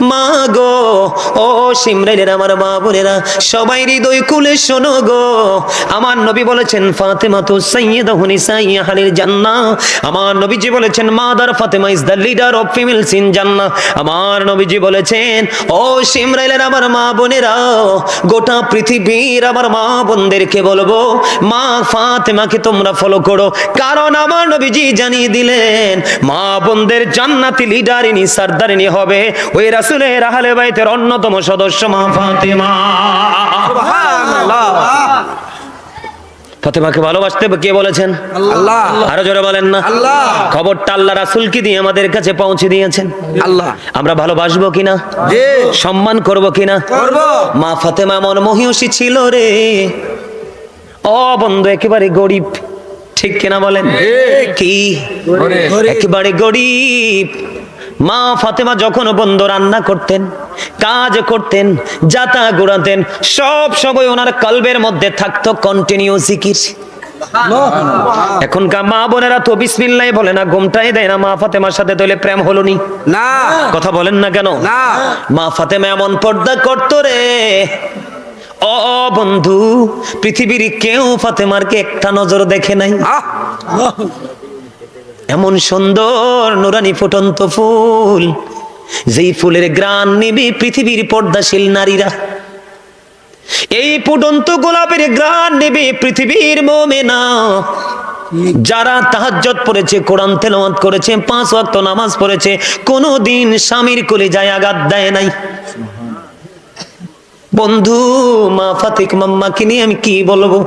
মা গো, ও সিমরাইলের আমার মা বোনেরা, সবাই হৃদয় খুলে শোনো গো। আমার নবী বলেছেন ফাতেমা তো সাইয়্যিদাতু নিসাই আহলিল জান্নাহ। আমার নবীজি বলেছেন mother Fatema is the leader of females in জান্নাহ। আমার নবীজি বলেছেন ও সিমরাইলের আমার মা বোনেরা, গোটা পৃথিবীর আমার মা বোনদেরকে বলবো মা ফাতেমাকে তোমরা ফলো করো, কারণ আমার নবীজি জানিয়ে দিলেন মা বোনদের জান্নাতি লিডারিনী সরদারিনী হবে ওই রাসূলের আহলে বাইতের অন্যতম সদস্য মা ফাতেমা। সুবহানাল্লাহ। ফাতেমাকে ভালোবাসতে কে বলেছেন? আল্লাহ। আরো জোরে বলেন না আল্লাহ। খবরটা আল্লাহ রাসূলকে দিয়ে আমাদের কাছে পৌঁছে দিয়েছেন আল্লাহ। আমরা ভালোবাসবো কিনা? জি। সম্মান করব কিনা? করব। মা ফাতেমা এমন মহিষী ছিল রে, ও বন্ধু একেবারে গরিব, ঠিক কিনা বলেন? কি একেবারে গরিব। মা ফাতেমা যখন বন্ধ রান্না করতেন, কাজ করতেন, যাতা ঘোরাতেন, সব সময় ওনার কলবের মধ্যে থাকতো কন্টিনিউ জিকির। এখনকার মা বোনেরা তো বিসমিল্লাহ বলে না, ঘুমটাই দেয় না। মা ফাতেমার সাথে তাহলে প্রেম হলো নি? না। কথা বলেন না কেন? না। মা ফাতেমা এমন পর্দা করতো রে, ও বন্ধু পৃথিবীর কেউ ফাতেমারকে একটা নজর দেখে নাই। এমন সুন্দর নুরানি ফুটন্ত ফুল, যেই ফুলের ঘ্রাণ নিবে পৃথিবীর পর্দাশীল নারীরা। এই ফুটন্ত গোলাপের ঘ্রাণ নেবে পৃথিবীর মুমিনা, যারা তাহাজ্জুদ পড়েছে, কোরআন তেলাওয়াত করেছে, 5 ওয়াক্ত নামাজ পড়েছে, কোনদিন স্বামীর কলিজায় আঘাত দেয় নাই। বন্ধু মা ফাতেমা মাকে নিয়ে আমি কি বলবো?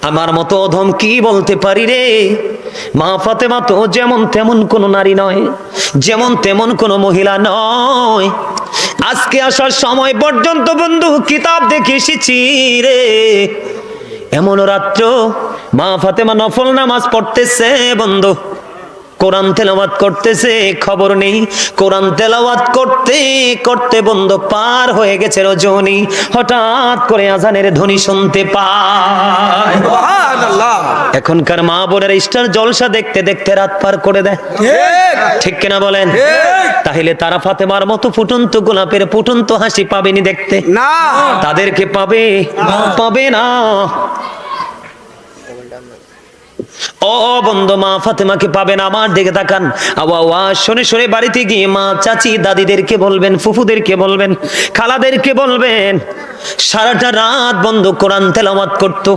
আমার মতো অধম কি বলতে পারি রে? মা ফাতেমা তো যেমন তেমন কোন নারী নয়, যেমন তেমন কোন মহিলা নয়। আজকে আসার সময় পর্যন্ত বন্ধু কিতাব দেখে এসেছি রে, এমন রাত্র মা ফাতেমা নফল নামাজ পড়তেছে বন্ধু, কোরআন তেলাওয়াত করতেছে, খবর নেই। কোরআন তেলাওয়াত করতে করতে বন্ধু পার হয়ে গেছে রজনী, হঠাৎ করে আজানের ধ্বনি শুনতে পায়। সুবহানাল্লাহ। এখনকার মা বোনের স্টার জলসা দেখতে দেখতে রাত পার করে দেয়, ঠিক কিনা বলেন? তাহলে তারা ফাতেমার মতো ফুটন্ত গোলাপের ফুটন্ত হাসি পাবেনি দেখতে? না। তাদেরকে পাবে? পাবে না। ও বন্ধু মা ফাতেমাকে পাবেন। আমার দিকে তাকান, আওয়াজ শুনে শুনে বাড়িতে গিয়ে মা চাচি দাদিদেরকে বলবেন, ফুফুদেরকে বলবেন, খালাদেরকে বলবেন সারাটা রাত বন্ধু কোরআন তেলাওয়াত করতো।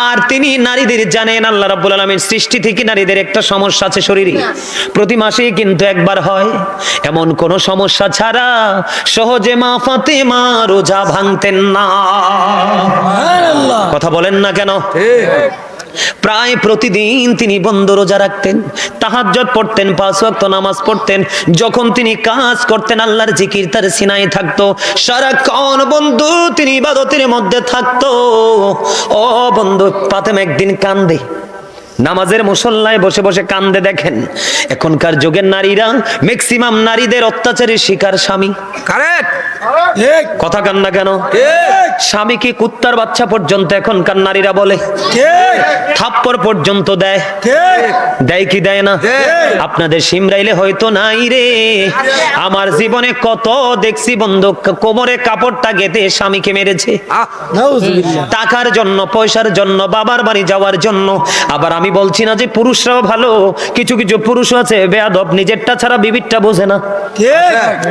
আর তিনি নারীদের জানেন আল্লাহ রাব্বুল আলামিন সৃষ্টি থেকে নারীদের একটা সমস্যা আছে শরীরে, প্রতি মাসে কিন্তু একবার হয়। এমন কোন সমস্যা ছাড়া সহজে মা ফাতেমা রোজা ভাঙতেন না। সুবহানাল্লাহ। কথা বলেন না কেন? প্রায় প্রতিদিন তিনি বন্ধ রোজা রাখতেন, তাহাজ্জুদ পড়তেন, 5 ওয়াক্ত নামাজ পড়তেন। যখন তিনি কাজ করতেন আল্লাহর জিকির তার সিনায় থাকতো, সারাক্ষণ বন্ধু তিনি ইবাদতের মধ্যে থাকতো। ও বন্ধু ফাতেমা একদিন কান্দে, নামাজের মুসল্লায় বসে বসে কান্দে। দেখেন এখনকার যুগের নারীরা ম্যাক্সিমাম নারীদের অত্যাচারের শিকার স্বামী। কারেক্ট। কথা কান না কেন? স্বামীকে কুত্তার বাচ্চা পর্যন্ত এখনকার নারীরা বলে, থাপ্পড় পর্যন্ত দেয়। দেয় কি দেয় না? আপনাদের সিমরাইলে হয়তো নাই রে, আমার জীবনে কত দেখছি বন্ধু কোমরে কাপড়টা গেঁথে স্বামীকে মেরেছে, টাকার জন্য, পয়সার জন্য, বাবার বাড়ি যাওয়ার জন্য। আবার আমি বলছি না যে পুরুষরাও ভালো, কিছু কিছু পুরুষ আছে বেয়াদব, নিজেরটা ছাড়া বিবিরটা বোঝে না।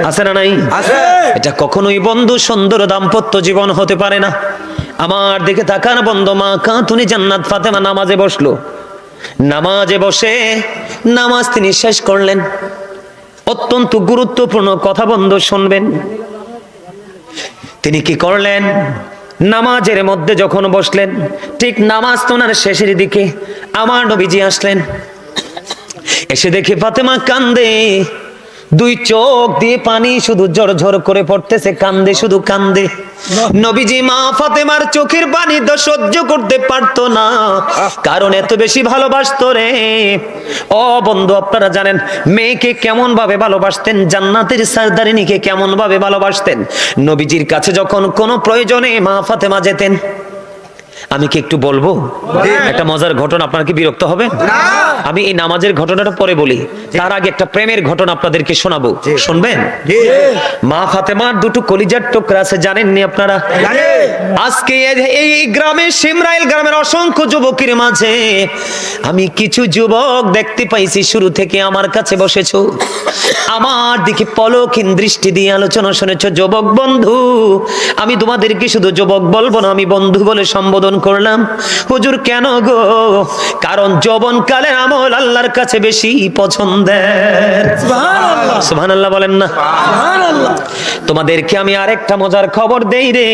আছে না নাই? এটা কখনোই বন্ধু সুন্দর দাম্পত্য জীবন হতে পারে না। আমার দিকে তাকান বন্ধু, মা খাতুনে জান্নাত ফাতেমা নামাজে বসলো। নামাজে বসে নামাজ তিনি শেষ করলেন। অত্যন্ত গুরুত্বপূর্ণ কথা বন্ধু শুনবেন। তিনি কি করলেন? নামাজের মধ্যে যখন বসলেন, ঠিক নামাজ তোনার শেষের দিকে আমার নবীজি আসলেন। এসে দেখে ফাতেমা কান্দে, 2 চোখ দিয়ে পানি শুধু ঝরঝর করে পড়তেছে, কান্দে, শুধু কান্দে। নবীজি মা ফাতেমার চোখের পানি তো সহ্য করতে পারতো না, কারণ এত বেশি ভালোবাসতো রে। ও বন্ধু আপনারা জানেন মেয়েকে কেমন ভাবে ভালোবাসতেন, জান্নাতের সরদারিনীকে কেমন ভাবে ভালোবাসতেন। নবীজির কাছে যখন কোনো প্রয়োজনে মা ফাতেমা যেতেন, আমি কি একটু বলবো একটা মজার ঘটনা? আপনারা কি বিরক্ত হবেন? আমি এই নামাজের ঘটনাটা পরে বলি, তার আগে একটা প্রেমের ঘটনা আপনাদেরকে শোনাবো, শুনবেন? মা ফাতেমার দুটো কলিজার টুকরা আছে, জানেননি আপনারা? আজকে এই গ্রামে, সিমরাইল গ্রামের অসংখ্য যুবকের মাঝে আমি কিছু যুবক দেখতে পাইছি, শুরু থেকে আমার কাছে বসেছো, আমার দিকে পলকহীন দৃষ্টি দিয়ে আলোচনা শুনেছো। যুবক বন্ধু, আমি তোমাদেরকে শুধু যুবক বলবো না, আমি বন্ধু বলে সম্বোধন করলাম। হুজুর কেন গো? কারণ যৌবনকালের আমল আল্লাহর কাছে বেশি পছন্দের। সুবহানাল্লাহ, সুবহানাল্লাহ বলেন না? সুবহানাল্লাহ। তোমাদেরকে আমি আরেকটা মজার খবর দেই রে,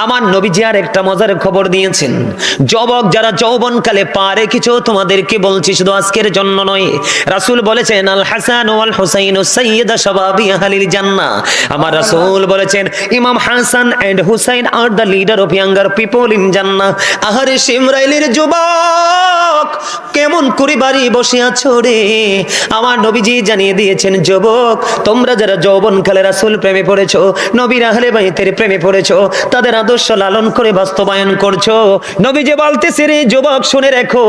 আমার নবীজি আরেকটা মজার খবর দিয়েছেন। যুবক যারা যৌবনকালে পা রেখেছো, তোমাদেরকে বলছি শুধু আজকের জন্য নয়, রাসূল বলেছেন আল হাসান ওয়াল হুসাইন সাইয়্যিদা শাবাবি আহলিল জান্নাহ। আমার রাসূল বলেছেন ইমাম Hasan and Husain are the leader of younger people in জান্নাহ। আহারে সিমরাইলের যুবক, কেমন করে বাড়ি বসে আছো রে? আমার নবীজি জানিয়ে দিয়েছেন, যুবক তোমরা যারা যৌবনকালে রাসূল প্রেমে পড়েছো, নবীর আহলে বাইতের প্রেমে পড়েছো, তাদের আদর্শ লালন করে বাস্তবায়ন করছো। নবীজি বলতেছে রে যুবক শুনে রাখো,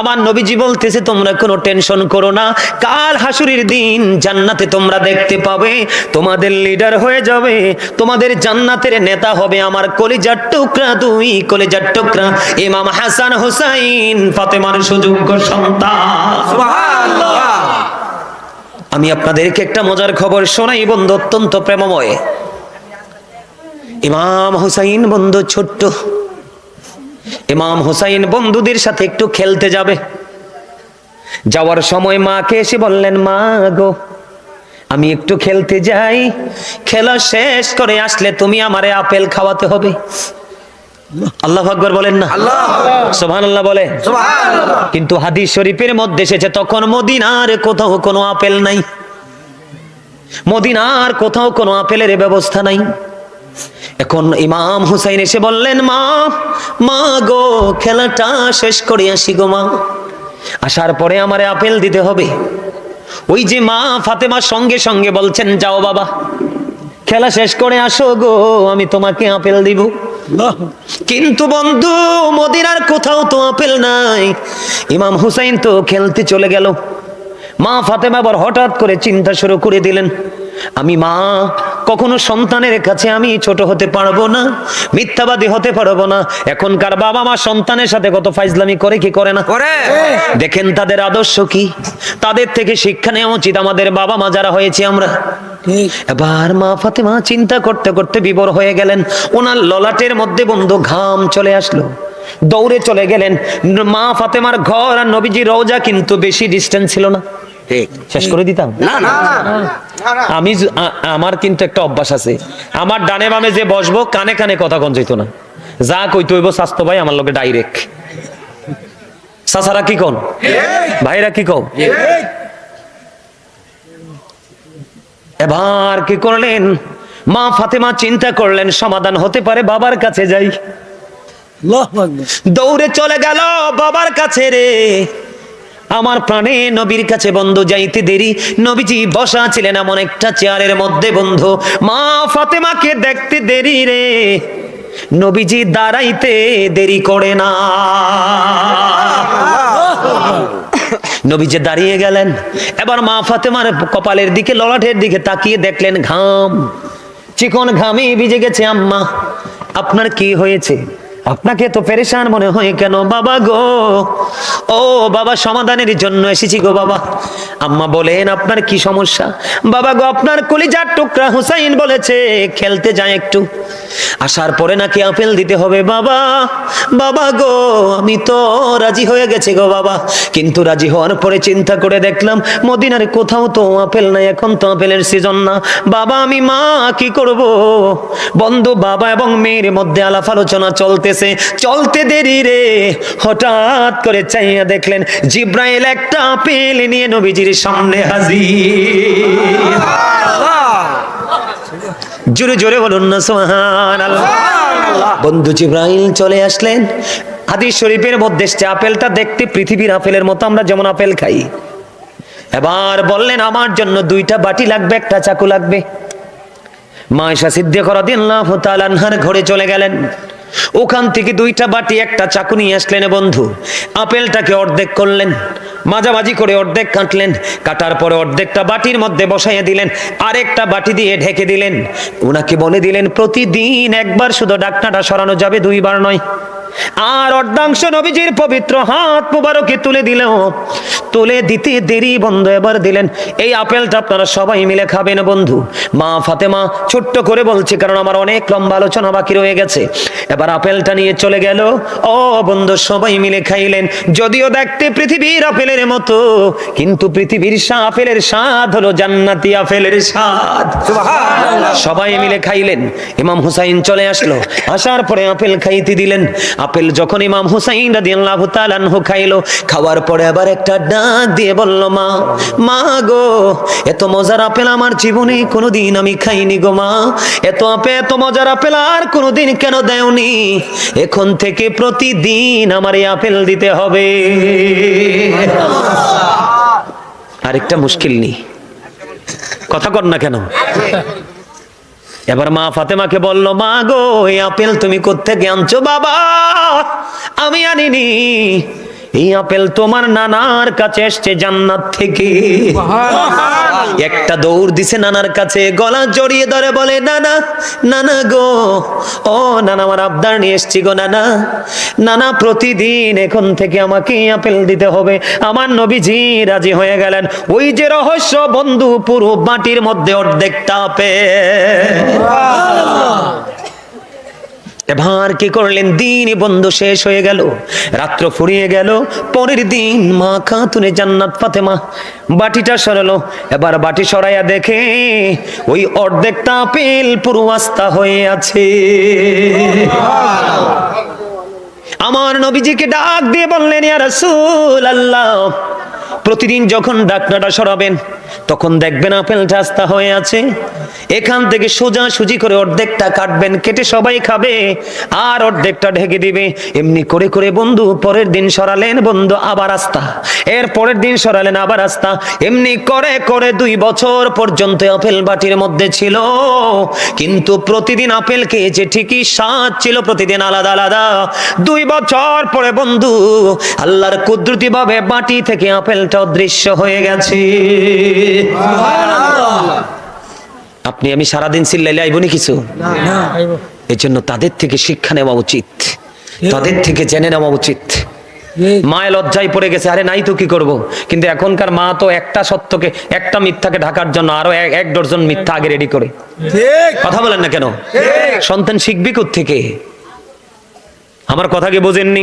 আমার নবীজি বলতেছে তোমরা কোনো টেনশন করো না, কাল হাসুরের দিন জান্নাতে তোমরা দেখতে পাবে তোমাদের লিডার হয়ে যাবে, তোমাদের জান্নাতের নেতা হবে আমার কলিজার টুকরা, দুই কলিজার টুকরা ইমাম হাসান হুসাইন ফাতেমার সুযোগ্য সন্তান। সুবহানাল্লাহ। আমি আপনাদেরকে একটা মজার খবর শোনাই বন্ধু, অত্যন্ত প্রেমময়। ইমাম হুসাইন বন্ধু ছোট্ট, ইমাম হুসাইন বন্ধুদের সাথে একটু খেলতে যাবে। যাওয়ার সময় মাকে এসে বললেন, মা গো আমি একটু খেলতে যাই, খেলা শেষ করে আসলে তুমি আমারে আপেল খাওয়াতে হবে। আল্লাহু আকবার বলেন না? সুবহানাল্লাহ বলে। কিন্তু হাদিস শরীফের মধ্যে এসেছে তখন মদিনার কোথাও কোনো আপেল নাই, মদিনার কোথাও কোনো আপেলের ব্যবস্থা নাই। এখন ইমাম হুসাইন এসে বললেন, মা মা গো খেলাটা শেষ করে আসি গো মা, আসার পরে আমারে আপেল দিতে হবে। ওই যে মা ফাতেমা সঙ্গে সঙ্গে বলছেন, যাও বাবা খেলা শেষ করে আসো গো, আমি তোমাকে আপেল দিব। কিন্তু বন্ধু মদিনার কোথাও তো আপেল নাই। ইমাম হুসাইন তো খেলতে চলে গেল। মা ফাতেমা আবার হঠাৎ করে চিন্তা শুরু করে দিলেন, আমি মা কখনো সন্তানের কাছে আমি ছোট হতে পারবো না, মিথ্যাবাদী হতে পারবো না। এখনকার বাবা মা সন্তানের সাথে কত ফাইজলামি করে কি করে না? দেখেন তাদের আদর্শ কি, তাদের থেকে শিক্ষা নেওয়া উচিত আমাদের বাবা মা যারা হয়েছে আমরা। এবার মা ফাতেমা চিন্তা করতে করতে বিভোর হয়ে গেলেন। ওনার ললাটের মধ্যে বন্ধু ঘাম চলে আসলো, দৌড়ে চলে গেলেন। মা ফাতেমার ঘর আর নবীজি রওজা কিন্তু বেশি ডিস্টেন্স ছিল না। শেষ করে দিতাম না না, আমি আমার কিন্তু একটা অভ্যাস আছে, আমার ডানে বামে যে বসবো কানে কানে কথা কোন যেত না, যা কইতে হইব স্বাস্থ্য ভাই আমার লগে ডাইরেক্ট। চাচারা কি কোন, ভাইরা কি কও? এবার কি করলেন মা ফাতেমা, চিন্তা করলেন সমাধান হতে পারে, বাবার কাছে যাই। দৌড়ে চলে গেল বাবার কাছে রে, আমার প্রাণে নবীর কাছে বন্ধু। যাইতে দেরি, নবীজি বসা ছিলেন এমন একটা চেয়ারের মধ্যে বন্ধু। মা ফাতেমাকে দেখতে দেরি রে, নবীজি দাঁড়াইতে দেরি করে না, নবীজি দাঁড়িয়ে গেলেন। এবার মা ফাতেমার কপালের দিকে, ললাটের দিকে তাকিয়ে দেখলেন ঘাম, চিকন ঘামে ভিজে গেছে। আম্মা আপনার কি হয়েছে? আপনাকে তো পেরেশান মনে হয় কেন? বাবা গো, ও বাবা সমাধানের জন্য এসেছি গো বাবা। আম্মা বলেন আপনার কি সমস্যা? বাবা গো আপনার কলিজার টুকরা হুসাইন বলেছে খেলতে যায় একটু, আসার পরে নাকি আপেল দিতে হবে। বাবা বাবা গো আমি তো রাজি হয়ে গেছি গো বাবা, কিন্তু রাজি হওয়ার পরে চিন্তা করে দেখলাম মদিনার কোথাও তো আপেল নাই, এখন তো আপেলের সিজন না। বাবা আমি মা কি করব? বন্ধু বাবা এবং মেয়ের মধ্যে আলাপ আলোচনা চলতেছে, চলতে দেরি রে হঠাৎ করে চাইয়া দেখলেন জিব্রাইল একটা আপেল নিয়ে নবীজির সামনে হাজির। জোরে জোরে বলুন না সুবহানাল্লাহ। বন্ধু জিব্রাইল চলে আসলেন। হাদিস শরীফের মধ্যে আপেলটা দেখতে পৃথিবীর আপেলের মতো, আমরা যেমন আপেল খাই। এবার বললেন আমার জন্য 2টা বাটি লাগবে, একটা চাকু লাগবে। মা আয়েশা সিদ্দিকা রাদিয়াল্লাহু তাআলা আনহার ঘরে চলে গেলেন। ওখান থেকে 2টা বাটি একটা চাকু নিয়ে আসলেন বন্ধু, আপেলটাকে অর্ধেক করলেন, মাঝামাঝি করে অর্ধেক কাটলেন, কাটার পরে অর্ধেকটা বাটির মধ্যে বসাইয়া দিলেন, আরেকটা বাটি দিয়ে ঢেকে দিলেন। ওনাকে বলে দিলেন প্রতিদিন একবার শুধু ঢাকনাটা সরানো যাবে, 2 বার নয়। আর অর্ধাংশ নবীজির পবিত্র হাত মুবারকে তুলে দিল, তুলে দিতে দেরি বন্ধু এবার দিলেন, এই আপেলটা আপনারা সবাই মিলে খাবেন বন্ধু। মা ফাতেমা ছোট্ট করে বলছে, কারণ আমার অনেক লম্বা আলোচনা বাকি রয়ে গেছে। এবার আপেলটা নিয়ে চলে গেল, ও বন্ধু সবাই মিলে খাইলেন। যদিও দেখতে পৃথিবীর আপেলের মতো, কিন্তু পৃথিবীর আপেলের স্বাদ হলো জান্নাতি আপেলের স্বাদ। সবাই মিলে খাইলেন। ইমাম হুসাইন চলে আসলো, আসার পরে আপেল খাইতে দিলেন। আপেল যখন ইমাম হুসাইন রাদিয়াল্লাহু তাআলা আনহু খাইলো, খাওয়ার পরে আবার একটা ডাক দিয়ে বলল, মা, মা গো, এত মজার আপেল আমার জীবনে কোনোদিন আমি খাইনি গো মা, এত মজার আপেল আর কোনোদিন কেন দেওনি? এখন থেকে প্রতিদিন আমার এই আপেল দিতে হবে। আরেকটা মুশকিল নেই, কথা কর না কেন? এবার মা ফাতেমাকে বলল, মা গো, এই আপেল তুমি কোত্থেকে আনছো? বাবা, আমি আনিনি, এই আপেল তোমার নানার কাছে এসছে জান্নাত থেকে। একটা দৌড় দিছে নানার কাছে, গলা জড়িয়ে ধরে বলে, নানা, নানা গো, ও নানা, আমার আবদার নিয়ে এসছি গো নানা। নানা প্রতিদিন এখন থেকে আমাকে আপেল দিতে হবে। আমার নবীজি রাজি হয়ে গেলেন। ওই যে রহস্য বন্ধু, পুরো বাটির মধ্যে অর্ধেকটা আপেল। এবার কি করলেন? দিন বন্ধু শেষ হয়ে গেল, রাত্র ফুরিয়ে গেল। পরের দিন মা খাতুনে জান্নাত ফাতেমা বাটিটা সরালো। এবার বাটি সরাইয়া দেখে ওই অর্ধেকটা আপেল পুরো আস্তা হয়ে আছে। আমার নবীজিকে ডাক দিয়ে বললেন, ইয়া রাসূলুল্লাহ, প্রতিদিন যখন ঢাকনাটা সরাবেন তখন দেখবেন আপেলটা আস্তা হয়ে আছে। এখান থেকে সোজা সুজি করে অর্ধেকটা কাটবেন, কেটে সবাই খাবে, আর অর্ধেকটা ঢেকে দিবে। এমনি করে করে বন্ধু পরের দিন সরালেন বন্ধু আবার আস্তা, এর পরের দিন সরালেন আবার আস্তা। এমনি করে করে 2 বছর পর্যন্ত আপেল বাটির মধ্যে ছিল, কিন্তু প্রতিদিন আপেল খেয়েছে ঠিকই, স্বাদ ছিল প্রতিদিন আলাদা আলাদা। 2 বছর পরে বন্ধু আল্লাহর কুদরতি ভাবে বাটি থেকে আপেলটা অদৃশ্য হয়ে গেছে। আপনি আমি সারাদিন চিল্লাইলে আইবনি কিছু না। এই জন্য তাদের থেকে শিক্ষা নেওয়া উচিত, তাদের থেকে জেনে নেওয়া উচিত। মায়ের লজ্জায় পড়ে গেছে, আরে নাই তো কি করব। কিন্তু এখনকার মা তো একটা সত্যকে, একটা মিথ্যাকে ঢাকার জন্য আরো 1 ডজন মিথ্যা আগে রেডি করে। কথা বলেন না কেন? সন্তান শিখবি কোত্থেকে? আমার কথা কি বোঝেননি?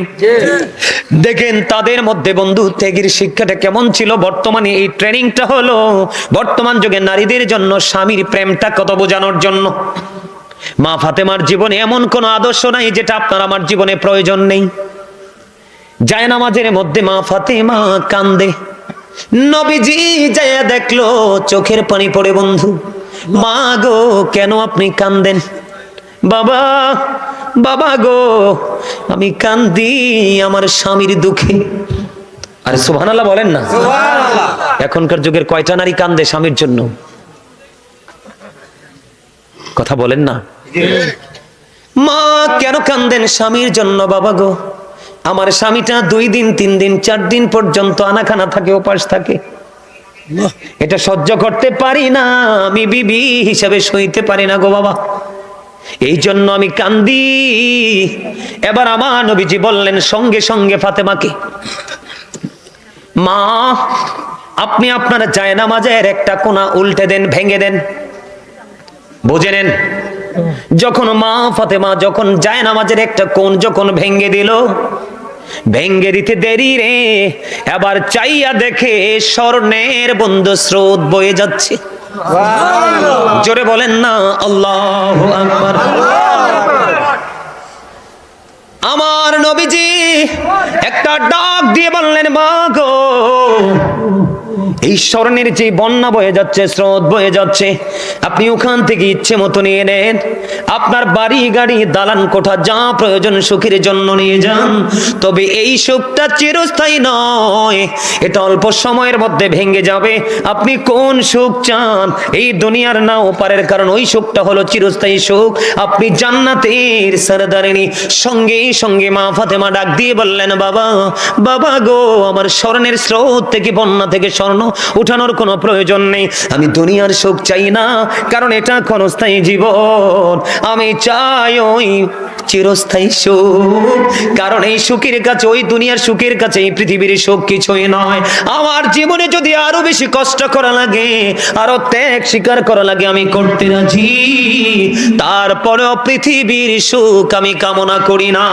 দেখেন তাদের মধ্যে বন্ধু ত্যাগের শিক্ষাটা কেমন ছিল। বর্তমানে এই ট্রেনিংটা হলো বর্তমান যুগে নারীদের জন্য স্বামীর প্রেমটা কত বোঝানোর জন্য। মা ফাতেমার জীবনে এমন কোন আদর্শ নাই যেটা আপনার আমার জীবনে প্রয়োজন নেই। জায়নামাজের মধ্যে মা ফাতেমা কান্দে, নবীজি যায় দেখলো চোখের পানি পড়ে বন্ধু। মা গো, কেন আপনি কান্দেন? বাবা, বাবা গো, আমি কান্দি আমার স্বামীর দুঃখে। আরে সুবহানাল্লাহ বলেন না। এখনকার যুগের কয়টা নারী কান্দে স্বামীর জন্য? কথা বলেন না। মা কেন কান্দেন স্বামীর জন্য? বাবা গো, আমার স্বামীটা 2 দিন 3 দিন 4 দিন পর্যন্ত আনাখানা থাকে, উপাস থাকে, এটা সহ্য করতে পারি না, আমি বিবি হিসাবে সইতে পারি না গো বাবা, এই জন্য আমি কান্দি। এবার আমার নবীজি বললেন সঙ্গে সঙ্গে ফাতেমাকে, মা আপনি আপনার জায়নামাজের একটা কোনা উল্টে দেন, ভেঙে দেন। বুঝে নেন, যখন মা ফাতেমা যখন জায়নামাজের একটা কোণ যখন ভেঙে দিল, ভেঙ্গে দিতে দেরি রে, এবার চাইয়া দেখে স্বর্ণের বন্ধ স্রোত বয়ে যাচ্ছে। জোরে বলেন না আল্লাহু আকবার। আমার নবীজি একটা ডাক দিয়ে বললেন, মা গো, এই স্বর্ণের যে বন্যা বয়ে যাচ্ছে, স্রোত বয়ে যাচ্ছে, আপনি ওখান থেকে ইচ্ছে মতো নিয়ে নেন। আপনার বাড়ি গাড়ি দালান কোঠা যা প্রয়োজন সুখের জন্য নিয়ে যান, তবে এই সুখটা চিরস্থায়ী নয়, এটা অল্প সময়ের মধ্যে ভেঙে যাবে। আপনি কোন সুখ চান? এই দুনিয়ার না ওপারের, কারণ ওই সুখটা হলো চিরস্থায়ী সুখ। আপনি জান্নাতের সরদারিনী। সঙ্গে সঙ্গে মা ফাতেমা ডাক দিয়ে বললেন, বাবা বাবা গো, আমার স্বর্ণের স্রোত থেকে বন্যা থেকে স্বর্ণ উঠানোর কোনো প্রয়োজন নেই। আমি দুনিয়ার সুখ চাই না, কারণ এটা ক্ষণস্থায়ী জীবন। আমি চাই ওই চিরস্থায়ী সুখ, কারণ এই সুখের কাছে, ওই দুনিয়ার সুখের কাছে এই পৃথিবীর সুখ কিছুই নয়। আমার জীবনে যদি আরো বেশি কষ্ট করা লাগে, আরো ত্যাগ স্বীকার করা লাগে, আমি করতে রাজি। তারপরেও পৃথিবীর সুখ আমি কামনা করি না।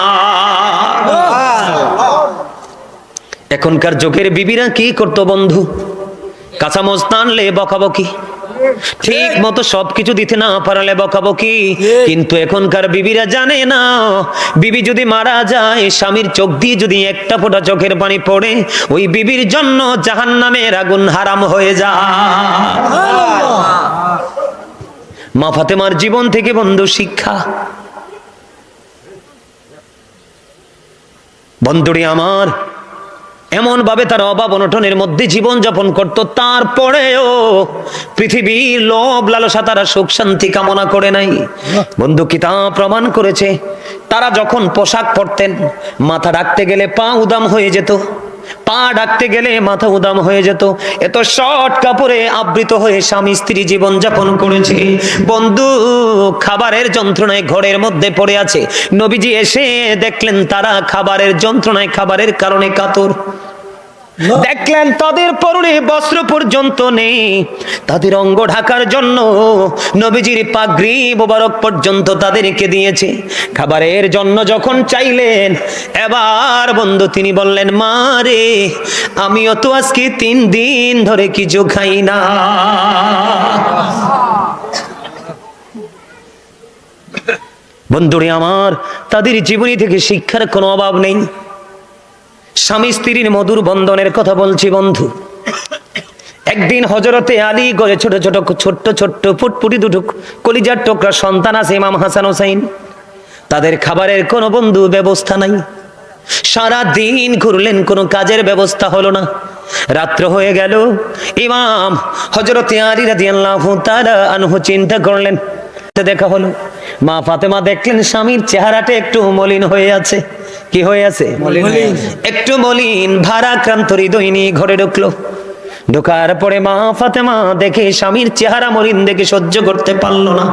এখনকার যুগের বিবিরা কি করতো বন্ধু? কাঁচামচ না আনলে বকাবকি, ঠিক মতো সবকিছু দিতে না পারলে বকাবকি। কিন্তু এখনকার বিবিরা জানে না, বিবি যদি মারা যায়, স্বামীর চোখ দিয়ে যদি একটা ফোঁটা চোখের পানি পড়ে, ওই বিবির জন্য জাহান্নামের আগুন হারাম হয়ে যায়। মা ফাতেমার জীবন থেকে বন্ধু শিক্ষা। বন্ধুরি আমার, এমন ভাবে তার অভাব অনটনের মধ্যে জীবন যাপন করত, তারপরেও পৃথিবীর লোভ লালসা তারা সুখ শান্তি কামনা করে নাই। বন্ধু কিতাব প্রমাণ করেছে, তারা যখন পোশাক পরতেন, মাথা ঢাকতে গেলে পা উদাম হয়ে যেত, পা ঢাকতে গেলে মাথা উদাম হয়ে যেত। এত শর্ট কাপড়ে আবৃত হয়ে স্বামী স্ত্রী জীবন যাপন করেছে। বন্ধু খাবারের যন্ত্রণায় ঘরের মধ্যে পড়ে আছে, নবীজি এসে দেখলেন তারা খাবারের যন্ত্রণায়, খাবারের কারণে কাতর। দেখলেন তাদের পরনে বস্ত্র পর্যন্ত নেই, তাদের অঙ্গ ঢাকার জন্য নবীজির পাগড়ি মোবারক পর্যন্ত তাদেরকে দিয়েছে। খাবারের জন্য যখন চাইলেন, এবার বন্ধু তিনি বললেন, মা রে, আমিও তো আজকে 3 দিন ধরে কিছু খাই না। বন্ধুরে আমার, তাদের জীবনী থেকে শিক্ষার কোনো অভাব নেই। স্বামী স্ত্রীর মধুর বন্ধনের কথা বলছি বন্ধু। একদিন হযরতে আলী ঘরে ছোট ছোট ছোট্ট ছোট্ট ফুটফুটি দুটো কলিজার টুকরা সন্তান আছে, ইমাম হাসান হোসেন। তাদের খাবারের কোনো বন্ধু ব্যবস্থা নাই। সারা দিন ঘুরলেন, কোনো কাজের ব্যবস্থা হলো না। রাত্র হয়ে গেল, ইমাম হযরতে আলী রাদিয়াল্লাহু তাআলা আনহু চিন্তা করলেন, দেখা হলো। মা ফাতেমা দেখলেন স্বামীর চেহারাটা একটু মলিন হয়ে আছে। কি হয়ে আছে? একটু মলিন। ভারাক্রান্ত হৃদয় নিয়ে ঘরে ঢুকলো। ঢোকার পরে মা ফাতেমা দেখে স্বামীর চেহারা মলিন দেখে সহ্য করতে পারলো না।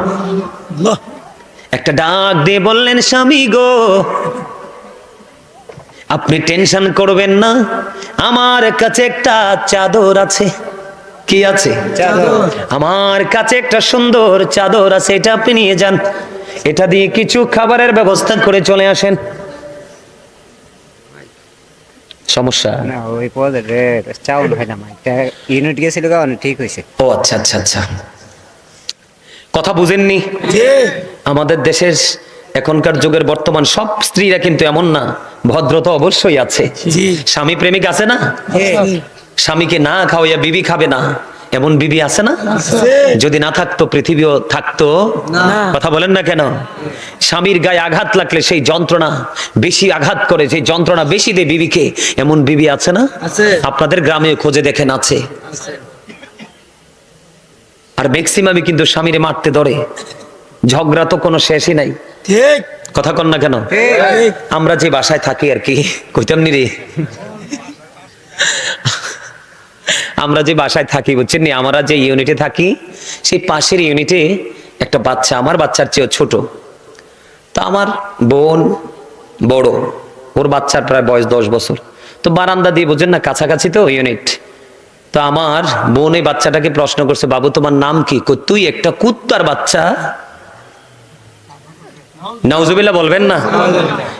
একটা ডাক দিয়ে বললেন, স্বামী গো, আপনি টেনশন করবেন না, আমার কাছে একটা চাদর আছে। কি আছে? চাদর। আমার কাছে একটা সুন্দর চাদর আছে, এটা আপনি নিয়ে যান, এটা দিয়ে কিছু খাবারের ব্যবস্থা করে চলে আসেন। সমস্যা না, ওই পদে চাউল হয় না, একটা ইউনিট গেছিল, ঠিক হয়েছে। ও আচ্ছা আচ্ছা আচ্ছা, কথা বুঝেননি? আমাদের দেশের এখনকার যুগের বর্তমান সব স্ত্রীরা কিন্তু এমন না, ভদ্রতা অবশ্যই আছে। স্বামী প্রেমিক আছে না? স্বামীকে না খাওয়াইয়া বিবি খাবে না, এমন বিবি আছে না? যদি না থাকতো পৃথিবীও থাকতো না। কথা বলেন না কেন? স্বামীর গায়ে আঘাত লাগলে সেই যন্ত্রণা বেশি আঘাত করে, সেই যন্ত্রণা বেশি দেয় বিবিকে, এমন বিবি আছে না? আপনাদের গ্রামে খোঁজে দেখেন, আছে। আর ম্যাক্সিমামই কিন্তু স্বামীরে মারতে ধরে, ঝগড়া তো কোনো শেষই নাই। ঠিক কথা কন না কেন? আমরা যে বাসায় থাকি আর কি, কইতাম নি রে, আমরা যে বাসায় থাকি বুঝছেন নি, আমরা যে ইউনিটে থাকি, সেই পাশের ইউনিটে একটা বাচ্চা, আমার বাচ্চার চেয়েও ছোট। তো আমার বোন বড়, ওর বাচ্চার প্রায় বয়স 10 বছর। তো বারান্দা দিয়ে বুঝছেন না, কাছাকাছি তো ইউনিট। তো আমার বোন এই বাচ্চাটাকে প্রশ্ন করছে, বাবু তোমার নাম কি? তুই একটা কুত্তার বাচ্চা। নাউজুবিল্লাহ বলবেন না।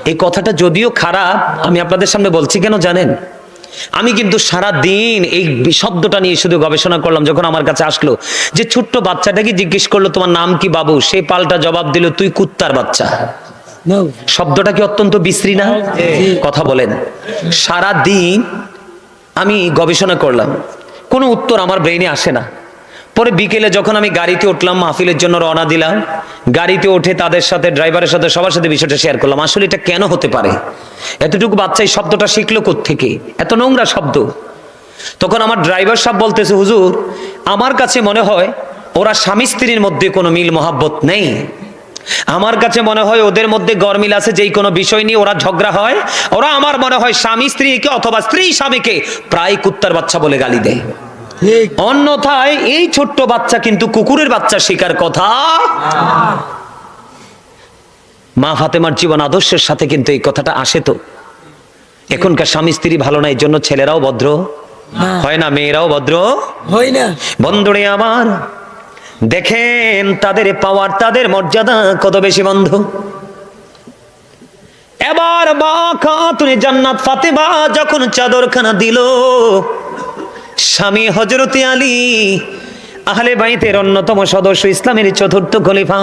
এই কথাটা যদিও খারাপ, আমি আপনাদের সামনে বলছি কেন জানেন? আমি কিন্তু সারা দিন এই শব্দটা নিয়ে শুধু গবেষণা করলাম। যখন আমার কাছে আসলো যে ছোট্ট বাচ্চাটাকে জিজ্ঞেস করলো তোমার নাম কি বাবু, সে পাল্টা জবাব দিল তুই কুত্তার বাচ্চা। শব্দটা কি অত্যন্ত বিশ্রী না? কথা বলেন। সারা দিন আমি গবেষণা করলাম, কোনো উত্তর আমার ব্রেইনে আসে না। পরে বিকেলে যখন আমি গাড়িতে উঠলাম, মাহফিলের জন্য রওনা দিলাম, গাড়িতে উঠে তাদের সাথে, ড্রাইভারের সাথে, সবার সাথে বিষয়টা শেয়ার করলাম। আসলে এটা কেন হতে পারে? এতটুকু বাচ্চা এই শব্দটা শিখলো কোত্থেকে? এত নোংরা শব্দ। তখন আমার ড্রাইভার সাহেব বলতেছে, হুজুর আমার কাছে মনে হয় ওরা স্বামী স্ত্রীর মধ্যে কোনো মিল মহাব্বত নেই। আমার কাছে মনে হয় ওদের মধ্যে গরমিল আছে, যেই কোনো বিষয় নিয়ে ওরা ঝগড়া হয়, ওরা আমার মনে হয় স্বামী স্ত্রীকে অথবা স্ত্রী স্বামীকে প্রায় কুত্তার বাচ্চা বলে গালি দেয়। অন্যথায় এই ছোট্ট বাচ্চা কিন্তু কুকুরের বাচ্চা শিকার কথা। মা ফাতেমার জীবন আদর্শের সাথে কিন্তু এই কথাটা আসে। তো এখনকার স্বামী স্ত্রী ভালো না, এই জন্য ছেলেরাও ভদ্র হয় না, মেয়েরাও ভদ্র হয় না। বন্ধুরে আমার, দেখেন তাদের পাওয়ার, তাদের মর্যাদা কত বেশি বন্ধু। এবার মা খাতুনে জান্নাত ফাতেমা যখন চাদরখানা দিল, স্বামী হযরতে আলী আহলে বাইতের অন্যতম সদস্য, ইসলামের চতুর্থ খলিফা,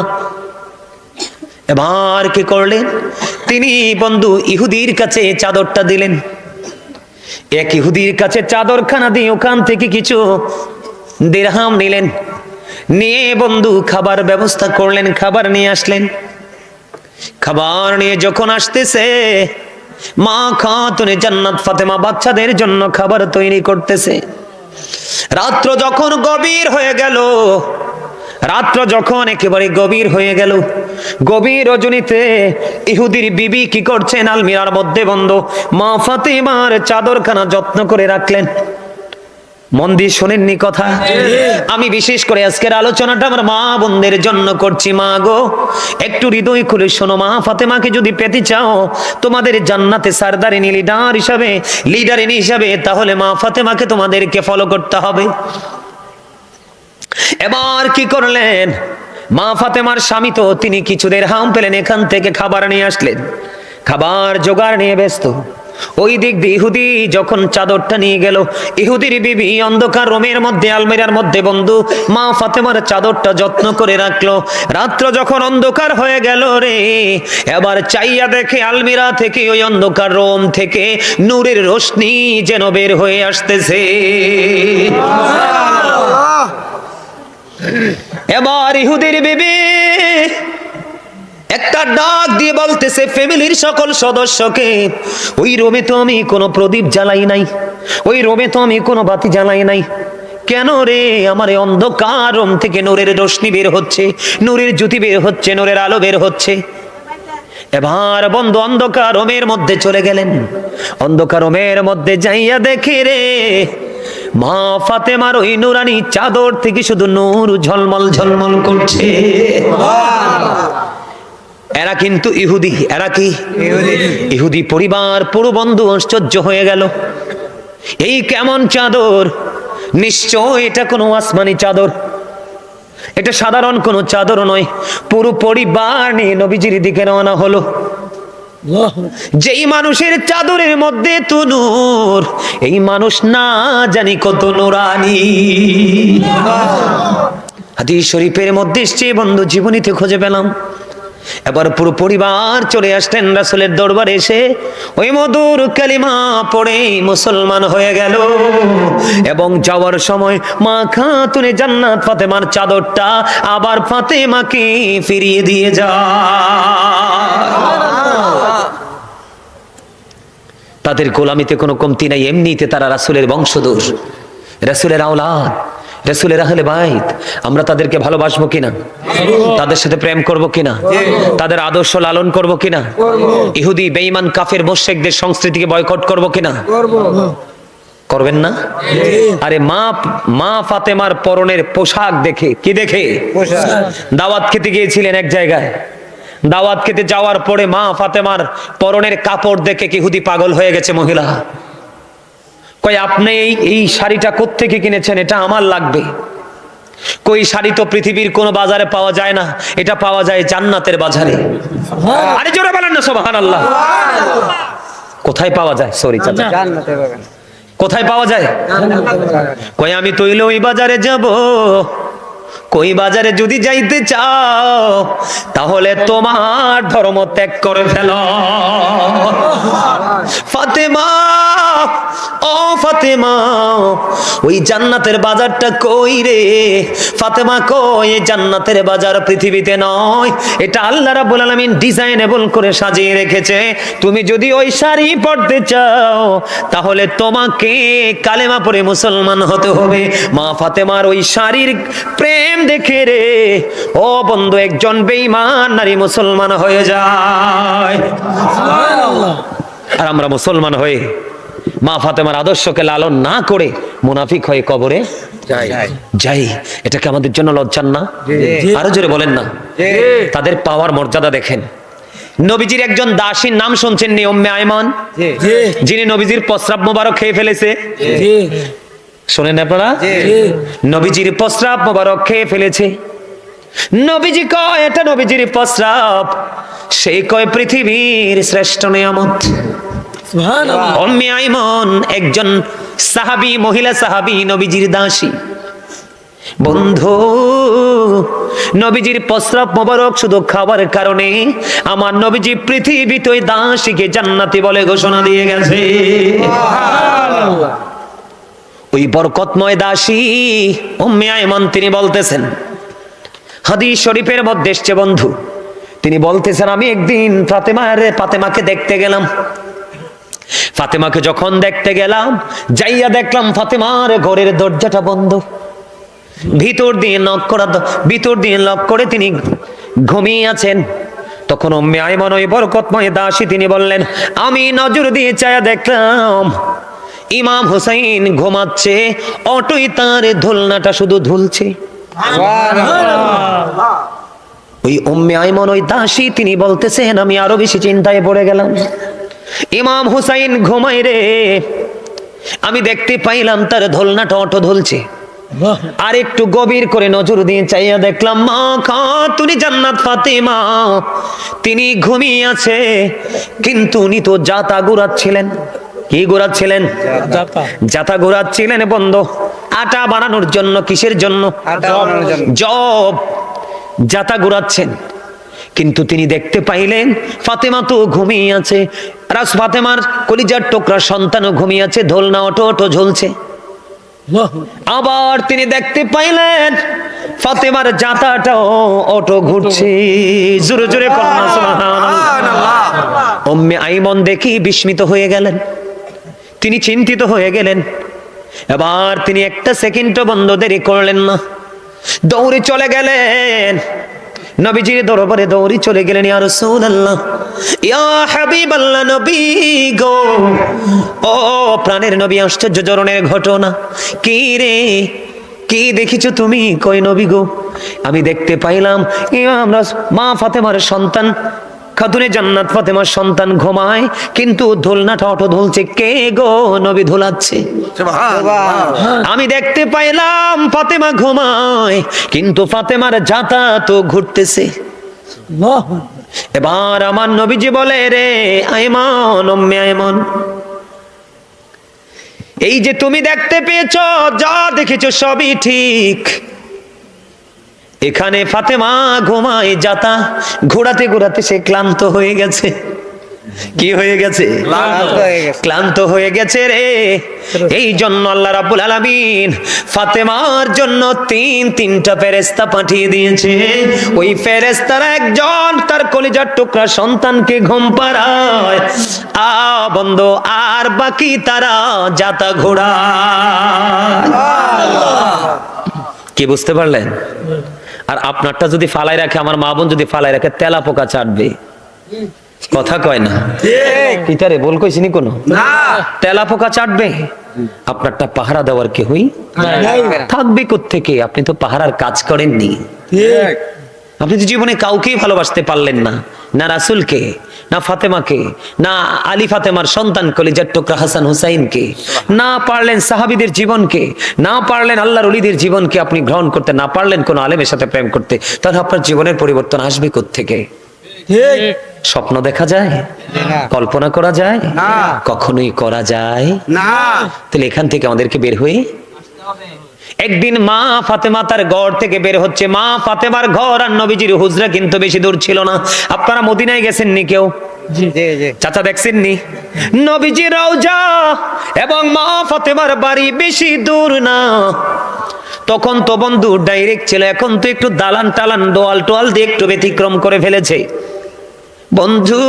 এবার কি করলেন? তিনি বন্ধু ইহুদির কাছে চাদরটা দিলেন। এক ইহুদির কাছে চাদরখানা দিয়ে ওখান থেকে কিছু দিরহাম নিলেন, নিয়ে বন্ধু খাবার ব্যবস্থা করলেন, খাবার নিয়ে আসলেন। খাবার নিয়ে যখন আসতেছে, মা খাতুনে জান্নাত ফাতেমা বাচ্চাদের জন্য খাবার তৈরি করতেছে। রাত্র যখন গভীর হয়ে গেল, রাত্র যখন একেবারে গভীর হয়ে গেল, গভীর রজনীতে ইহুদির বিবি কি করছেন? আলমিরার মধ্যে বন্ধু মা ফাতেমার চাদরখানা যত্ন করে রাখলেন। মন দিয়ে শোনেননি কথা? আমি বিশেষ করে আজকের আলোচনাটা আমার মা বোনদের জন্য করছি। মা গো, একটু হৃদয় খুলে শোনো। মা ফাতেমাকে যদি পেতে চাও তোমাদের জান্নাতে সারদারিনী লিডারিনী হিসাবে, তাহলে মা ফাতেমাকে তোমাদেরকে ফলো করতে হবে। এবার কি করলেন? মা ফাতেমার স্বামী তো তিনি কিছু দিরহাম পেলেন, এখান থেকে খাবার নিয়ে আসলেন, খাবার জোগাড় নিয়ে ব্যস্ত। ওই দিক দিয়ে ইহুদি যখন চাদরটা নিয়ে গেল, ইহুদির বিবি অন্ধকার রুমের মধ্যে আলমিরার মধ্যে বন্ধু মা ফাতেমার চাদরটা যত্ন করে রাখলো। রাত্র যখন অন্ধকার হয়ে গেল রে, এবার চাইয়া দেখে আলমিরা থেকে, ওই অন্ধকার রুম থেকে নূরের রোশনি যেন বের হয়ে আসতেছে। এবার ইহুদির বিবি একটা ডাক দিয়ে বলতেছে ফ্যামিলির সকল সদস্যকে, ওই রুমে তো আমি কোনো প্রদীপ জ্বালাই নাই, ওই রুমে তো আমি কোনো বাতি জ্বালাই নাই। কেন রে? আমার এই অন্ধকার রুম থেকে নূরের রোশনি বের হচ্ছে, নূরের জ্যোতি বের হচ্ছে, নূরের আলো বের হচ্ছে। এবার বন্ধু অন্ধকার রুমের মধ্যে চলে গেলেন। অন্ধকার রুমের মধ্যে যাইয়া দেখে রে, মা ফাতেমার ওই নুরানি চাদর থেকে শুধু নূর ঝলমল ঝলমল করছে। এরা কিন্তু ইহুদি। এরা কি? ইহুদি পরিবার। পুরো বন্ধু আশ্চর্য হয়ে গেল, এই কেমন চাদর? নিশ্চয় এটা কোনো আসমানি চাদর, এটা সাধারণ কোনো চাদর নয়। পুরো পরিবার নিয়ে নবীজির দিকে রওনা হলো। যেই মানুষের চাদরের মধ্যে তো নূর, এই মানুষ না জানি কত নুরানি। হাদিস শরীফের মধ্যে এসছে বন্ধু, জীবনীতে খুঁজে পেলাম। এবার পুরো পরিবার চলে আসলেন রাসূলের দরবারে, এসে ওই মধুর কালিমা পড়ে মুসলমান হয়ে গেল। এবং যাওয়ার সময় মা খাতুনে জান্নাত ফাতেমার চাদরটা আবার ফাতেমাকে ফিরিয়ে দিয়ে যায়। তাদের গোলামিতে কোনো কমতি নাই। এমনিতে তারা রাসূলের বংশধর, রাসূলের আওলাদ, রাসূলের আহলে বাইত। আমরা তাদেরকে ভালোবাসবো কিনা? তাদের সাথে প্রেম করব কিনা? তাদের আদর্শ লালন করব কিনা? ইহুদি বেঈমান কাফের মুশরিকদের সংস্কৃতিকে বয়কট করব কিনা? করবেন না? আরে মা ফাতেমার পরনের পোশাক দেখে, কি দেখে? দাওয়াত খেতে গিয়েছিলেন এক জায়গায়, দাওয়াত খেতে যাওয়ার পরে মা ফাতেমার পরনের কাপড় দেখে ইহুদি পাগল হয়ে গেছে। মহিলা কই, আপনি এই শাড়িটা কোত্থেকে কিনেছেন? এটা আমার লাগবে। কই, শাড়ি তো পৃথিবীর কোনো বাজারে পাওয়া যায় না, এটা পাওয়া যায় জান্নাতের বাজারে। আরে জোরে বলেন না সুবহানাল্লাহ। কোথায় পাওয়া যায়? সরি চাচা, জান্নাতের বাগান। কোথায় পাওয়া যায়? কই, আমি তৈলে ওই বাজারে যাব। কই, বাজারে যদি যাইতে চাও তাহলে তোমার ধর্ম ত্যাগ করে ফেলো। ফাতেমা ও ফাতেমা, ওই জান্নাতের বাজারটা কই রে? ফাতেমা কই, এই জান্নাতের বাজার পৃথিবীতে নয়, এটা আল্লাহ রাব্বুল আলামিন ডিজাইনেবল করে সাজিয়ে রেখেছে। তুমি যদি ওই শাড়ি পরতে চাও তাহলে তোমাকে কালেমা পড়ে মুসলমান হতে হবে। মা ফাতেমার ওই শাড়ির প্রেম দেখে রে ও বন্ধু একজন বেঈমান নারী মুসলমান হয়ে যায়। আর আমরা মুসলমান হয়ে মা ফাতেমার আদর্শকে লালন না করে মুনাফিক হয়ে কবরে যাই। এটাকে আমাদের জন্য লজ্জার না? আরো জোরে বলেন না। তাদের পাওয়ার মর্যাদা দেখেন। নবীজির একজন দাসীর নাম শুনছেন নি, উম্মে আইমান, যিনি নবীজির প্রস্রাব মোবারক খেয়ে ফেলেছে। শোনেন আপনারা, নবীজির প্রস্রাব মোবারক খেয়ে ফেলেছে। নবীজি কয় এটা নবীজির প্রস্রাব, সেই কয় পৃথিবীর শ্রেষ্ঠ নিয়ামত। উম্মে আইমান একজন সাহাবী, মহিলা সাহাবী, নবীজির দাসী। বন্ধু, নবীজির প্রস্রাব মোবারক শুধু খাবার কারণে আমার নবীজি পৃথিবীতে ওই দাসীকে জান্নাতি বলে ঘোষণা দিয়ে গেছে। ওই বরকতময় দাসী উম্মে আইমান তিনি বলতেছেন, হাদিস শরীফের মধ্যে এসছে বন্ধু, তিনি বলতেছেন আমি একদিন ফাতেমাকে দেখতে গেলাম। ফাতেমাকে যখন দেখতে গেলাম, যাইয়া দেখলাম ফাতেমার ঘরের দরজাটা বন্ধ, ভিতর দিয়ে লক করে তিনি ঘুমিয়ে আছেন। তখন উম্মে আইমান ওই বরকতময় দাসী তিনি বললেন, আমি নজর দিয়ে চায়া দেখলাম ইমাম হুসাইন ঘুমাচ্ছে, অটোই তার ধুলনাটা শুধু ধুলছে। ওই উম্মে আইমান ওই দাসী তিনি বলতেছেন আমি আরো বেশি চিন্তায় পড়ে গেলাম। ইমাম হুসাইন ঘুমাই রে, আমি দেখতে পাইলাম তার ধুলনাটা অটো ধুলছে। আর একটু গভীর করে নজর দিয়ে চাইয়া দেখলাম মা খাতুনে জান্নাত ফাতেমা তিনি ঘুমিয়ে আছে, কিন্তু উনি তো জাতা ঘোরাচ্ছিলেন। কি ঘোরাচ্ছিলেন? জাতা ঘোরাচ্ছিলেন বন্ধ, আটা বানানোর জন্য। কিসের জন্য? জব। জাতা ঘোরাচ্ছেন, কিন্তু তিনি দেখতে পাইলেন ফাতেমা তো ঘুমিয়ে আছে, ফাতেমার কলিজার টুকরা সন্তানও ঘুমিয়ে আছে, ধোলনা অটো অটো ঝুলছে। আবার তিনি দেখতে পাইলেন ফাতেমার জাতাটাও অটো ঘুরছে। জোরে জোরে কন্যা সুবহানাল্লাহ। উম্মে আইমান দেখি বিস্মিত হয়ে গেলেন, তিনি চিন্তিত হয়ে গেলেন। এবার তিনি একটা সেকেন্ডও বন্ধ দেরি করলেন না, দৌড়ে চলে গেলেন নবীজির দরবারে, দৌড়ে চলে গেলেন। ইয়া রাসূলুল্লাহ, ইয়া হাবিবাল্লাহ, নবী গো, ও প্রাণের নবী, আশ্চর্য ধরনের ঘটনা। কি রে, কি দেখিছো তুমি? কই নবী গো, আমি দেখতে পাইলাম আমরা মা ফাতেমার সন্তান খাতুনে জান্নাত ফাতেমার সন্তান ঘুমায়, কিন্তু ধুলনাটা অটো ধুলছে। কে গো? নবী ধুলাচ্ছে। আমি দেখতে পাইলাম ফাতেমা ঘুমায়, কিন্তু ফাতেমার জাতা তো ঘুরতেছে। এবার আমার নবীজি বলে রে আইমান, উম্মে আইমান, এই যে তুমি দেখতে পেয়েছো, যা দেখেছো সবই ঠিক। এখানে ফাতেমা ঘুমায়, জাতা ঘোরাতে ঘোরাতে সে ক্লান্ত হয়ে গেছে। কি হয়ে গেছে? ক্লান্ত হয়ে গেছে রে। এই জন্য আল্লাহ রাব্বুল আলামিন ফাতেমার জন্য তিনটা ফেরেশতা পাঠিয়ে দিয়েছে। ওই ফেরেশতারা একজন তার কলিজার টুকরা সন্তানকে ঘুম পাড়ায়, বন্ধু, আর বাকি তারা জাতা ঘোরায়। কি বুঝতে পারলেন? আর আপনারটা যদি ফালাই রাখে, আমার মা বোন যদি ফালাই রাখে, তেলা পোকা চাটবে। কথা কয় না? পিতারে বল কইছি নি কোনো? তেলা পোকা চাটবে। আপনারটা পাহারা দেওয়ার কেউই থাকবে কোত্থেকে? আপনি তো পাহারার কাজ করেননি। আপনি তো জীবনে কাউকেই ভালোবাসতে পারলেন না, না রাসূলকে, না ফাতেমাকে, না আলী ফাতেমার সন্তান কলিজার টুকরা হাসান হুসাইনকে, না পারলেন সাহাবীদের জীবনকে, না পারলেন আল্লাহর ওলিদের জীবনকে আপনি গ্রহণ করতে, না পারলেন কোন আলেমের সাথে প্রেম করতে। তাহলে আপনার জীবনের পরিবর্তন আসবে কোত্থেকে? স্বপ্ন দেখা যায়? কল্পনা করা যায়? কখনোই করা যায় না। তাহলে এখান থেকে আমাদেরকে বের হয়ে একদিন মা ফাতেমা তার ঘর থেকে বের হচ্ছে। মা ফাতেমার ঘর আর নবীজির হুজরা কিন্তু বেশি দূর ছিল না। আপনারা মদিনায় গেছেন নি কেউ? জি জি চাচা দেখছেন নি নবীজি রওজা এবং মা ফাতেমার বাড়ি বেশি দূর না। তখন তো বন্ধু ডাইরেক্ট ছিল, এখন তো একটু দালান টালান দোয়াল টোয়াল দিয়ে একটু ব্যতিক্রম করে ফেলেছে। বন্ধু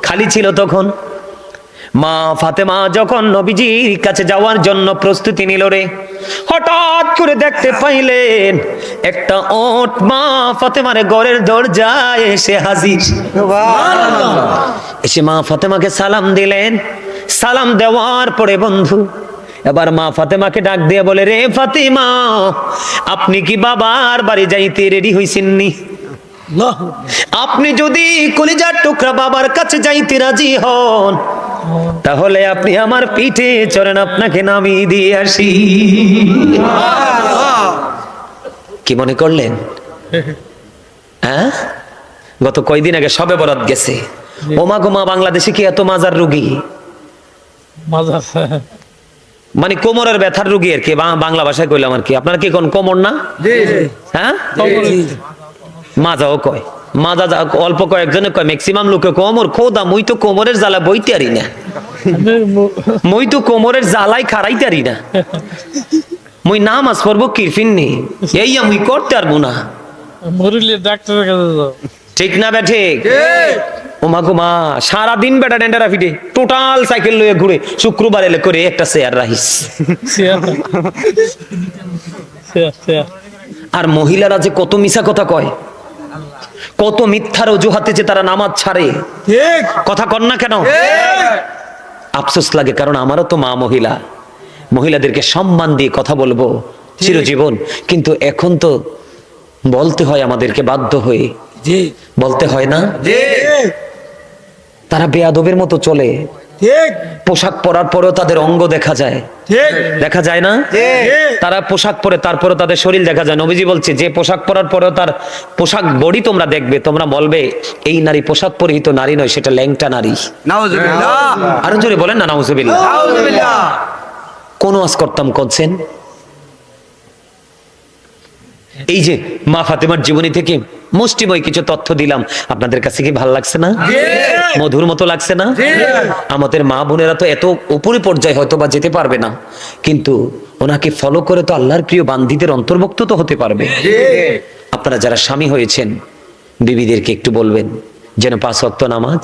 খালি ছিল তখন। মা ফাতেমা যখন নবীজির কাছে যাওয়ার জন্য প্রস্তুতি নিল রে, হঠাৎ করে দেখতে পাইলেন একটা ওট মা ফাতেমার ঘরের দরজায় এসে হাজির। এসে মা ফাতেমাকে সালাম দিলেন। সালাম দেওয়ার পরে বন্ধু এবার মা ফাতেমাকে ডাক দিয়ে বলে, রে ফাতিমা, আপনি কি বাবার বাড়ি যাইতে রেডি হইছেননি? আপনি যদি কলিজার টুকরা বাবার কাছে যাইতে রাজি হন, তাহলে আপনি আমার পিঠে চড়েন, আপনাকে নামিয়ে দিয়ে আসি। কি মনে করলেন? হ্যাঁ, গত কয়দিন আগে সবে বরাত গেছে। ওমা গোমা, বাংলাদেশে কি এত মাজার রুগী? মানে কোমরের ব্যথার রুগী আর কি, বাংলা ভাষায় কইলাম আর কি। আপনার কি কোন কোমর না? হ্যাঁ, মাজাও কয়, মাজা অল্প কয়েকজনে কয়, ম্যাক্সিমাম লোকে কোমর। খোদা, মুই তো কোমরের জ্বালা বইতে পারি না, মুই তো কোমরের জ্বালাই খারাইতে পারি না। মুই নামাজ পড়বো কিরফিননি, এই মুই করতে পারবো না। ডাক্তারের কাছে যাও। ঠিক না বে? ঠিক। ওমা গোমা, সারাদিন বেটা ডেন্ডারা ফিটে টোটাল সাইকেল লয়ে ঘুরে, শুক্রবার এলে করে একটা চেয়ার রাখিস। আর মহিলারা যে কত মিছা কথা কয়, কত মিথ্যার অজুহাতে যে তারা নামাজ ছাড়ে, কথা কন না কেন? আফসোস লাগে, কারণ আমারও তো মা মহিলা, মহিলাদেরকে সম্মান দিয়ে কথা বলবো চিরজীবন, কিন্তু এখন তো বলতে হয় আমাদেরকে, বাধ্য হয়ে বলতে হয় না। তারা বেয়াদবের মতো চলে, পোশাক পরার পরেও তাদের অঙ্গ দেখা যায়, দেখা যায় না? তারা পোশাক পরে তারপরে তাদের শরীর দেখা যায়। নবীজি বলছে, যে পোশাক পরার পরেও তার পোশাক বডি তোমরা দেখবে, তোমরা বলবে এই নারী পোশাক পরিহিত নারী নয়, সেটা ল্যাংটা নারী। আরো জোরে বলেন না, নাউজুবিল্লাহ। কোন ওয়াজ করতাম করছেন? এই যে মা ফাতেমার জীবনী থেকে মুষ্টিময় কিছু তথ্য দিলাম, আপনাদের কাছে কি ভালো লাগছে না? মধুর মতো লাগছে না? আমাদের মা বোনেরা তো এত উপরে পর্যায়ে হয়তো বা যেতে পারবে না, কিন্তু ওনাকে ফলো করে তো আল্লাহর প্রিয় বান্দিদের অন্তর্ভুক্ত তো হতে পারবে। আপনারা যারা স্বামী হয়েছেন, বিবিদেরকে একটু বলবেন যেন 5 ওয়াক্ত নামাজ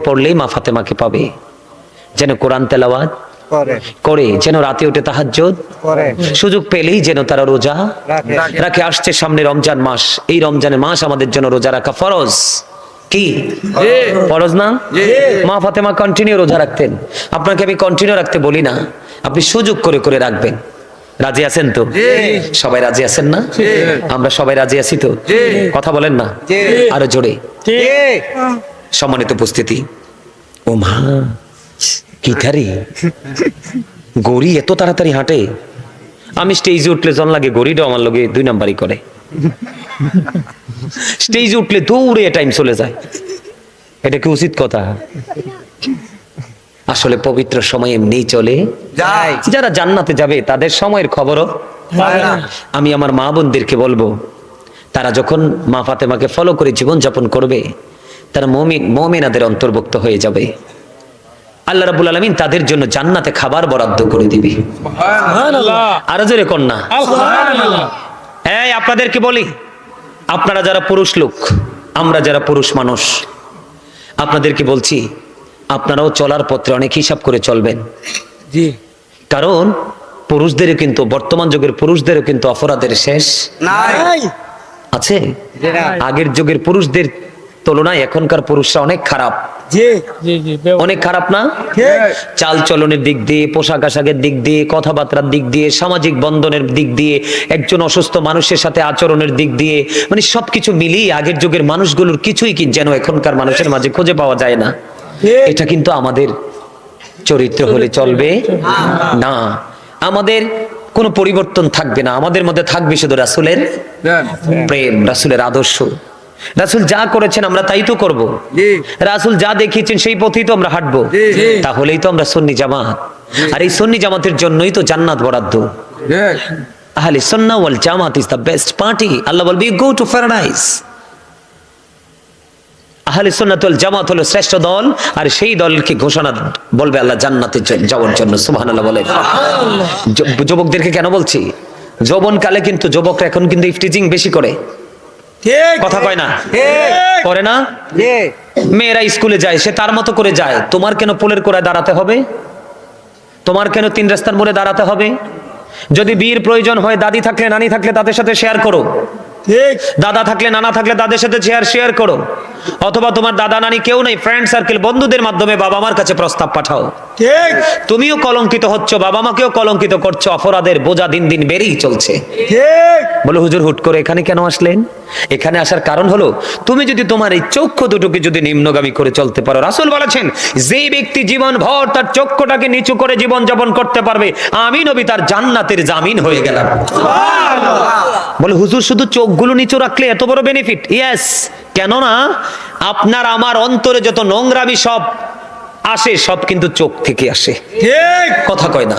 পড়লেই মা ফাতেমাকে পাবে, যেন কোরআন তেলাওয়াত করে, যেন রাতে উঠে তাহাজ্জুদ করে, সুযোগ পেলেই যেন তারা রোজা রাখে। আসছে সামনে রমজান মাস, এই রমজানের মাস আমাদের জন্য রোজা রাখা ফরজ। কি ফরজ না? মা ফাতেমা কন্টিনিউ রোজা রাখতেন, আপনাকে আমি কন্টিনিউ রাখতে বলি না, আপনি সুযোগ করে করে রাখবেন। রাজি আছেন তো? সবাই রাজি আছেন না? আমরা সবাই রাজি আছি তো? কথা বলেন না আরো জোরে। সম্মানিত উপস্থিতি, ও মা কি থারি গড়ি এত তাড়াতাড়ি হাঁটে, আমি স্টেজে উঠলে জন লাগে, গড়িটাও আমার লগে 2 নাম্বারই করে। স্টেজে উঠলে দৌড়ে টাইম চলে যায়, এটা কি উচিত কথা? আসলে পবিত্র সময় এমনি চলে যায়। যারা জান্নাতে যাবে তাদের সময়ের খবরও আমি আমার মা বোনদেরকে বলবো, তারা যখন মা ফাতেমাকে ফলো করে জীবন যাপন করবে, তারা মুমিনাদের অন্তর্ভুক্ত হয়ে যাবে। আল্লাহ রাব্বুল আলামিন তাদের জন্য জান্নাতে খাবার বরাদ্দ করে দিবে। সুবহানাল্লাহ। আরো জোরে কন্যা সুবহানাল্লাহ। এই আপনাদেরকে বলি, আপনারা যারা পুরুষ লোক, আমরা যারা পুরুষ মানুষ, আপনাদেরকে বলছি, আপনারাও চলার পথে অনেক হিসাব করে চলবেন। জি, কারণ পুরুষদেরও কিন্তু, বর্তমান যুগের পুরুষদেরও কিন্তু অপরাধের শেষ নাই, আছে। আগের যুগের পুরুষদের তুলনায় এখনকার পুরুষরা অনেক খারাপ। অনেক খারাপ না? চাল চলনের দিক দিয়ে, পোশাক আশাকের দিক দিয়ে, কথাবার্তার দিক দিয়ে, সামাজিক বন্ধনের দিক দিয়ে, একজন অসুস্থ মানুষের সাথে আচরণের দিক দিয়ে, মানে সবকিছু মিলিয়ে আগের যুগের মানুষগুলোর কিছুই কি যেন এখনকার মানুষের মাঝে খুঁজে পাওয়া যায় না। এটা কিন্তু আমাদের চরিত্র হলে চলবে না, আমাদের কোনো পরিবর্তন থাকবে না, আমাদের মধ্যে থাকবে শুধু রাসূলের প্রেম, রাসূলের আদর্শ। রাসূল যা করেছেন আমরা তাই তো করব, রাসূল যা দেখিয়েছেন সেই পথেই তো আমরা হাঁটবো, তাহলেই তো আমরা সুন্নি জামাত। আর এই সুন্নি জামাতের জন্যই তো জান্নাত বরাদ্দ। আহলে সুন্নাহ ওয়াল জামাত ইজ দ্য বেস্ট পার্টি। আল্লাহ বলবে গো টু প্যারাডাইস। আহলে সুন্নাত ওয়াল জামাত হলো শ্রেষ্ঠ দল, আর সেই দলকে ঘোষণা বলবে আল্লাহ জান্নাতে যাওয়ার জন্য। সুবহানাল্লাহ বলেন। যুবকদেরকে কেন বলছি? যৌবনকালে কিন্তু যুবকরা এখন কিন্তু ইফটিজিং বেশি করে, কথা কয় না? করে না? মেয়েরা স্কুলে যায়, সে তার মতো করে যায়। তোমার কেন পোলের কোরায় দাঁড়াতে হবে? তোমার কেন 3 রাস্তার মোড়ে দাঁড়াতে হবে? যদি বিয়ের প্রয়োজন হয়, দাদি থাকলে নানি থাকলে তাদের সাথে শেয়ার করো, দাদা থাকলে নানা থাকলে তাদের সাথে শেয়ার করো। অথবা তোমার দাদা নানি কেউ নেই, ফ্রেন্ড সার্কেল বন্ধুদের মাধ্যমে বাবা মার কাছে প্রস্তাব পাঠাও। তুমিও কলঙ্কিত হচ্ছ, বাবা মাকেও কলঙ্কিত করছো, অপরাধের বোঝা দিন দিন বেড়েই চলছে। বলে হুজুর হুট করে এখানে কেন আসলেন? এখানে আসার কারণ হলো, তুমি যদি তোমার এই চক্ষু দুটোকে যদি নিম্নগামী করে চলতে পারো, রাসূল বলেছেন যে ব্যক্তি জীবন ভর তার চক্ষুটাকে নিচু করে জীবন যাপন করতে পারবে, আমি নবী তার জান্নাতের জামিন হয়ে গেলাম। বলে হুজুর শুধু চোখগুলো নিচু রাখলে এত বড় বেনিফিট? ইয়েস। কেননা আপনার আমার অন্তরে যত নোংরামি সব আসে, সব কিন্তু চোখ থেকে আসে, কথা কয় না?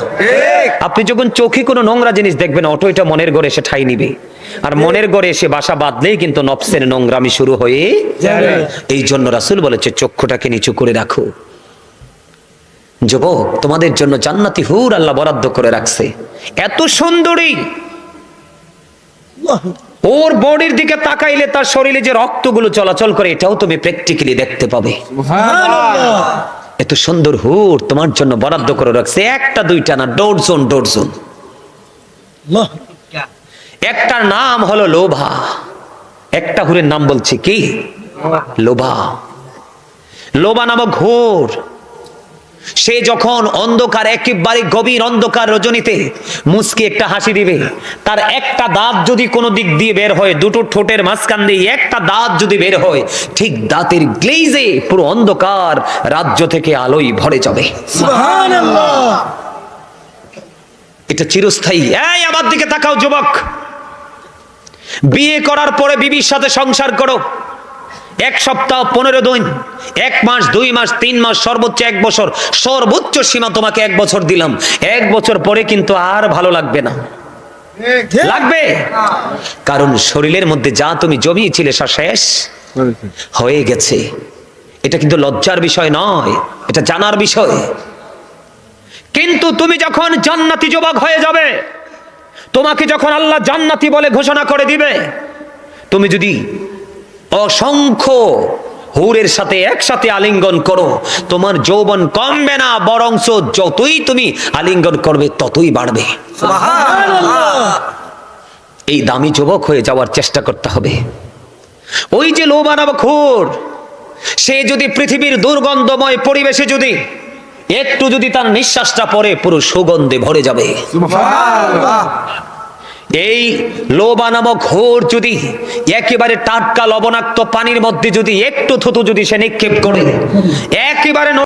আপনি যখন চোখে কোনো নোংরা জিনিস দেখবেন, অটো এটা মনের ঘরে এসে ঠাই নিবে, আর মনের ঘরে এসে বাসা বাঁধলেই কিন্তু নফসের নোংরামি শুরু হয়ে যাবে। এই জন্য রাসূল বলেছে চক্ষুটাকে নিচু করে রাখো। যুবক, তোমাদের জন্য জান্নাতি হুর আল্লাহ বরাদ্দ করে রাখছে, এত সুন্দরী। ওর বডির দিকে তাকাইলে তার শরীরে যে রক্তগুলো চলাচল করে, এটাও তুমি প্র্যাকটিক্যালি দেখতে পাবে। এত সুন্দর হুর তোমার জন্য বরাদ্দ করে রাখছে, একটা দুইটা না, ডজন ডজন। একটার নাম হলো লোভা। একটা হুরের নাম বলছি কি? লোভা। লোভা নামক হুর, সে যখন অন্ধকার, একেবারে গভীর অন্ধকার রজনীতে মুস্কি একটা হাসি দিবে, তার একটা দাঁত যদি কোনো দিক দিয়ে বের হয়, দুটো ঠোঁটের মাঝখান দিয়ে একটা দাঁত যদি বের হয়, ঠিক দাঁতের গ্লেজে পুরো অন্ধকার রাজ্য থেকে আলোয় ভরে যাবে। সুবহানাল্লাহ। এটা চিরস্থায়ী। এই আমার দিকে তাকাও যুবক, বিয়ে করার পরে বিবির সাথে সংসার করো, 1 সপ্তাহ 15 দিন, 1 মাস 2 মাস 3 মাস, সর্বোচ্চ 1 বছর, সর্বোচ্চ সীমা তোমাকে 1 বছর দিলাম। 1 বছর পরে কিন্তু আর ভালো লাগবে না, লাগবে, কারণ শরীরের মধ্যে যা তুমি জমিয়েছিলে সব শেষ হয়ে গেছে। এটা কিন্তু লজ্জার বিষয় নয়, এটা জানার বিষয়। কিন্তু তুমি যখন জান্নাতি যুবক হয়ে যাবে, তোমাকে যখন আল্লাহ জান্নাতি বলে ঘোষণা করে দিবে, তুমি যদি অসংখ্য হুরের সাথে একসাথে আলিঙ্গন করো, তোমার যৌবন কমবে না, বরঞ্চ যতই তুমি আলিঙ্গন করবে ততই বাড়বে। সুবহানাল্লাহ। এই দামি যুবক হয়ে যাওয়ার চেষ্টা করতে হবে। ওই যে লোভা নামক হুর, সে যদি পৃথিবীর দুর্গন্ধময় পরিবেশে যদি একটু যদি তার নিঃশ্বাসটা পড়ে, পুরো সুগন্ধে ভরে যাবে। সুবহানাল্লাহ। এই লোভা নামক হুর যদি একেবারে টাটকা লবণাক্ত পানির মধ্যে যদি একটু থুতু যদি সে নিক্ষেপ করে, একেবারে